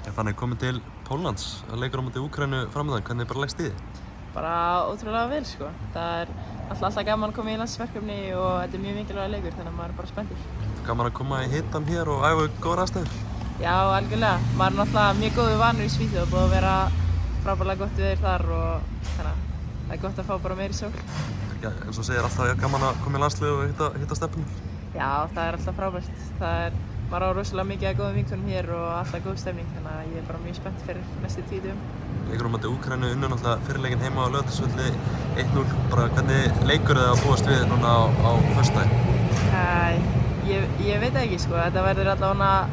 Þannig komið til Póllands, leikur á móti Úkraínu framöndan, hvernig bara leggst í þig? Bara ótrúlega vel sko. Það er alltaf gaman að koma í landsverkefni og þetta er mjög mikilvægur leikur þannig að maður er bara spenntur. Gaman að koma í hitan hér og æfa góðar aðstæður? Já, algjörlega. Maður er náttúrulega mjög góður vanur í Svíþjóð og búið að vera frábærlega gott veður þar og þannig að það er gott að fá bara meiri sól. Já, eins og segir alltaf gaman að koma í landslið og hitta stefnur. Já, það er alltaf frábært. Maður á rosalega mikið af góðum vinkonum hér og alltaf góð stemning þannig að ég er bara mjög spennt fyrir næstu 10 dögum. Leikur á móti Úkraínu unnu náttúrulega fyrirleikinn heima á Laugardalsvelli 1-0. Bara hvernig leikur þið að búast við núna á föstudaginn? Ég veit ekki sko, þetta verður allavega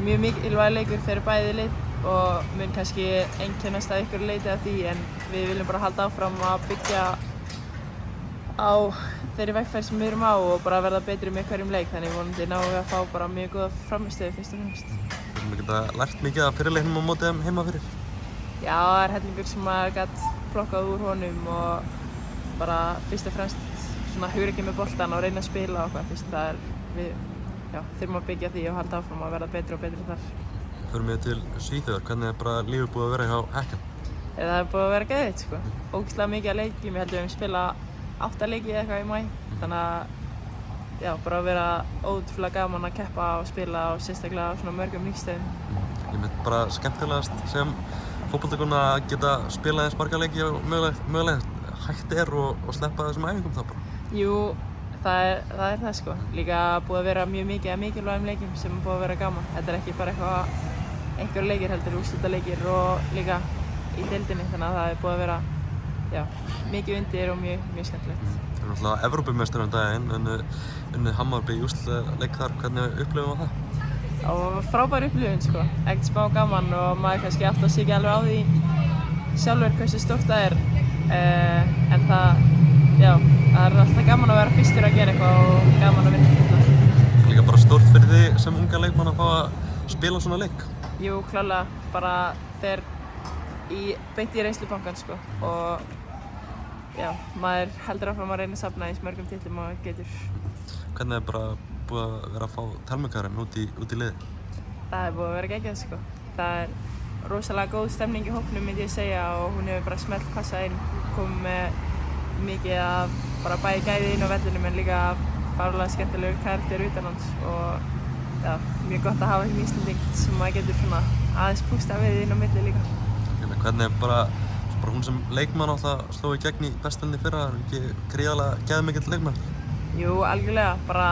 mjög mikilvægur leikur fyrir bæði lið og mun kannski einkennast að ykkur leiti af því en við viljum bara halda áfram að byggja á þeirri vegferð sem við erum á og bara verða betri með hverjum leik þannig vonandi náum við að fá bara mjög góða frammistöðu fyrst og fremst. Við erum ekki lært mikið af fyrirleiknum á móti þeim heima fyrir? Já, það er hellingur sem maður gat plokkað úr honum og bara fyrst og fremst svona hugrekki með boltan og reyna að spila og eitthvað fyrst það er við þurfum að byggja því og halda áfram að verða betri og betri þar. Förum við til Svíþjóðar, hvernig er bara lífið búið að vera hjá Häcken? Það er búið að vera geðveikt sko, ógeðslega mikið að leikjum, ég held við höfum spilað 8 leiki eða eitthvað í maí, þannig að já, bara að vera ótrúlega gaman að keppa og spila og sérstaklega á svona mörgum líkstöðum. Ég mynd bara skemmtilegast sem fótboltakona að geta spilað eins marga leiki og mögulega hægt er og sleppa þessum æfingum þá bara. Jú, það er það sko. Líka búið að vera mjög mikið af mikilvægum leikjum sem er búið að vera gaman. Þetta er ekki bara einhverjir leikir heldur, úrslitaleikir og líka í deildinni, þannig að það er búið að vera mikið undir og mjög skemmtilegt. Það er náttúrulega Evrópumeistarar daginn, unnu Hammarby í úrslitaleik þar, hvernig upplifum það? Það var frábær upplifun sko, ekkert smá gaman og maður kannski áttar sig ekki alveg á því sjálfur hversu stórt það er. En það er alltaf gaman að vera fyrstur að gera eitthvað og gaman að vinna titla. Það er líka bara stórt fyrir þig sem unga leikmann að fá að spila svona leik? Jú, klárlega, bara þegar beint í reynslubankann sko og maður heldur áfram að reyna að safna eins mörgum titlum og getur. Hvernig er bara búið að vera að fá talmökkarinn út í liði? Það er búið að vera geggjað sko. Það er rosalega góð stemning í hópnum myndi ég segja og hún hefur bara smellt passað inn, komið með mikið af bara bæði gæði inn á vellinum en líka fárlega skemmtilegur karakter utan hans og mjög gott að hafa einhvern Íslending sem maður getur svona aðeins pústa við inn á milli líka. Hvernig er bara hún sem leikmann alltaf sló í gegn í bestöldinni fyrra, er ekki gríðarlega geðmikill leikmann? Jú, algjörlega, bara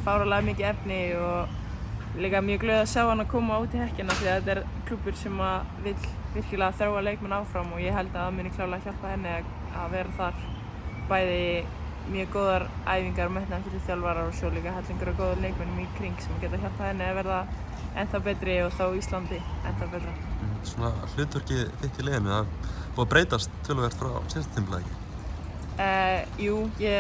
fárlega mikið efni og líka mjög glöð að sjá hann að koma út í Häkkina því að þetta er klúbbur sem vill virkilega þróa leikmenn áfram og ég held að það muni klárlega hjálpa henni að vera þar. Bæði mjög góðar æfingar og metnaðarfullir þjálfarar og svo líka hellingur og góðar leikmennum í kring sem geta hjálpað henni að verða ennþá betri og þá Íslandi ennþá betra. Svona hlutverkið þitt í liðinu, það er búið að breytast töluvert frá síðasta tímabili, ekki? Jú, ég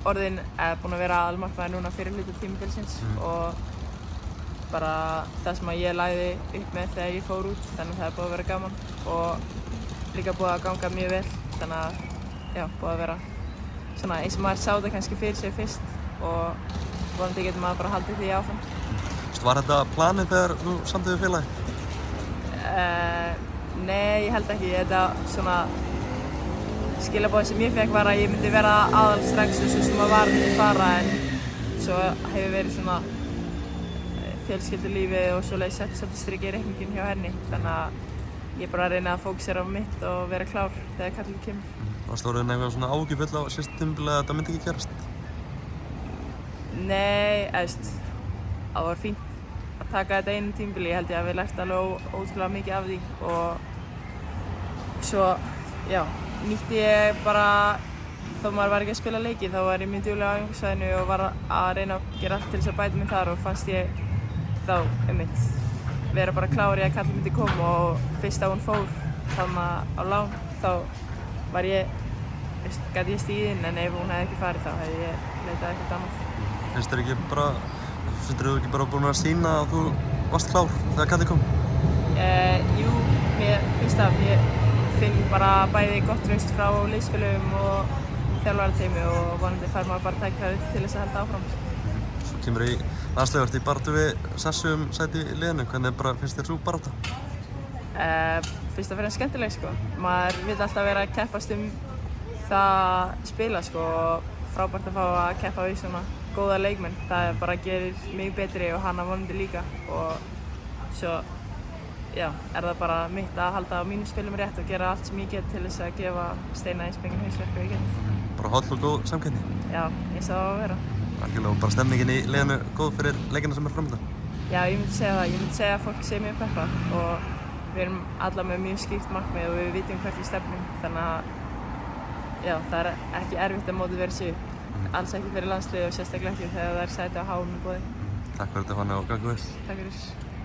búinn að vera aðalmarkmaður núna fyrir hluta tímabilsins og bara það sem ég lagði upp með þegar ég fór út, þannig að það er búið að vera gaman og líka búið að ganga mjög vel, þannig að búið að vera svona eins og maður sá þetta kannski fyrir sig fyrst og vonandi getur maður bara haldið því áfram. Var þetta planið þegar þú samdi við félagið? Nei, ég held ekki. Þetta svona skilaboðið sem ég fekk var að ég myndi vera aðal strax og svo sem að var myndi fara en svo hefur verið svona fjölskyldulífið og svoleiðis sett strik í reikninginn hjá henni þannig að ég bara reyna að fókusera á mitt og vera klár þegar kallið kemur. Varstu orðin eitthvað svona áhyggjufull á síðasta tímabili að þetta myndi ekki gerast? Nei, það var fínt að taka þetta einu tímabili, ég held ég að við lært alveg ótrúlega mikið af því og svo, nýtti ég bara, þó maður var ekki að spila leiki, þá var ég mjög dugleg á æfingasvæðinu og var að reyna að gera allt til þess að bæta mig þar og fannst ég þá, vera bara klár í að kallið myndi koma og fyrst að hún fór þarna á lán, þá var gat ég stigið inn en ef hún hefði ekki farið þá hefði ég leitað eitthvað annað. Finnst þér ekki bara búin að sýna að þú varst klár þegar kallið kom? Jú, mér finnst það. Ég finn bara bæði gott traust frá liðsfélögum og þjálfarateymi og vonandi fær maður bara tækifæri til þess að halda áfram. kemur í landsliðið, ert í baráttu við Sessu sæti í liðinu, hvernig bara finnst þér sú barátta? Fyrst og fremst skemmtileg sko. Maður vill alltaf vera að keppast það spila sko og frábært að fá að keppa við svona góða leikmenn. Það bara gerir mig betri og hana vonandi líka og svo það bara mitt að halda á mínum spilum rétt og gera allt sem ég get til þess að gefa Steina eins mikið hausverk og ég get. Bara holl og góð samkeppni? Já, eins og það á að vera. Algjörlega, og bara stemningin í liðinu góð fyrir leikina sem framöndan? Já, ég myndi segja það. Ég myndi segja að fólk sé mjög peppað og við erum alla með mjög skýrt markmið og við vitum hvert við stefnum, þannig að það er ekki erfitt að mótivera sig upp. Alls ekki fyrir landsliðið og sérstaklega ekki þegar það er sæti á HM í boði. Takk fyrir þetta, Fanný, og gangi vel. Takk fyrir.